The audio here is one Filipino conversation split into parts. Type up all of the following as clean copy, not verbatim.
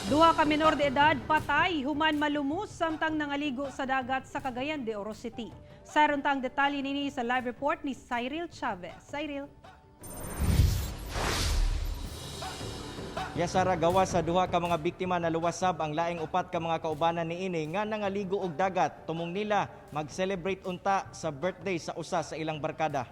Duha ka menor de edad patay human malumos samtang nangaligo sa dagat sa Cagayan de Oro City. Sayron tang detalye nini sa live report ni Cyril Chavez. Cyril. Yasara gawa sa duha ka mga biktima na luwasab ang laing upat ka mga kaubanan niini nga nangaligo og dagat tumong nila mag-celebrate unta sa birthday sa usa sa ilang barkada.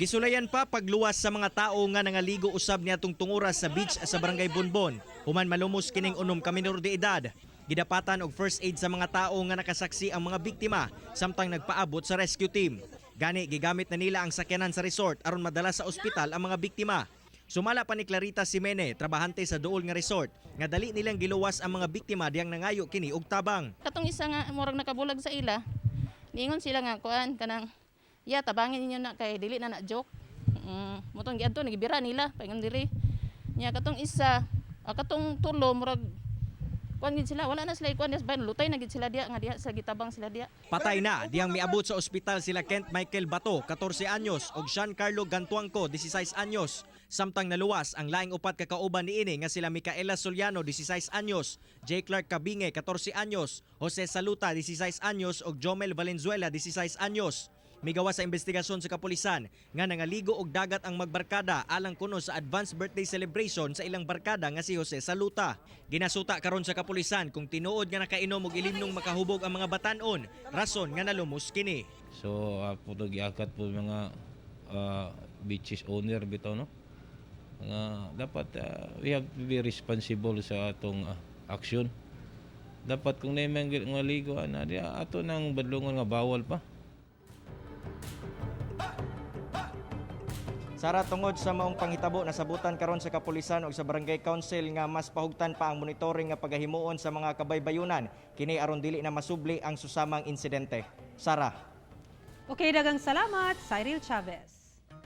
Gisulayan pa pagluwas sa mga tao nga nangaligo usab niadtong tunguras sa beach sa Barangay Bonbon. Human malumos kining unom ka menor de edad. Gidapatan og first aid sa mga tao nga nakasaksi ang mga biktima samtang nagpaabot sa rescue team. Gani gigamit na nila ang sakyanan sa resort aron madala sa ospital ang mga biktima. Sumala pa ni Clarita Simene, trabahante sa duol nga resort, nga dali nilang giluwas ang mga biktima diyang nangayo kini og tabang. Katong isa nga murag nakabulag sa ila. Niingon sila nga kuan kanang tabangin ninyo na kay dili na joke. Mutong giadto nagibira nila paingon diri. Nya katong isa, katong tulo murag kuan gid sila wala na sila kuan des ban lutay na gid sila diya nga diha sa gitabang sila diya. Patay na diyang miabot sa ospital sila Kent Michael Bato, 14 anyos, og Sean Carlo Gantuangco, 16 anyos. Samtang naluwas ang laing upat ka kauban niini nga sila Micaela Soliano, 16 anyos, J. Clark Cabinge, 14 anyos, Jose Saluta, 16 anyos, og Jomel Valenzuela, 16 anyos. Migawa sa investigasyon sa kapulisan nga nangaligo og dagat ang magbarkada alang kuno sa advance birthday celebration sa ilang barkada nga si Jose Saluta. Ginasuta karon sa kapulisan kung tinuod nga nakainom og ilimnong makahubog ang mga batan-on, rason nga nalumos kini. So po giakat po mga beaches owner bitaw no. Dapat we have to be responsible sa atong action. Dapat kung na mga ligo ana ato nang badlongon nga bawal pa. Sara tungod sa maong panghitabo nasabutan karon sa kapulisan ug sa barangay council nga mas pahugtan pa ang monitoring nga pagahimuon sa mga kabaybayunan kini aron dili na masubli ang susamang insidente. Sara. Okay, dagang salamat, Cyril Chavez.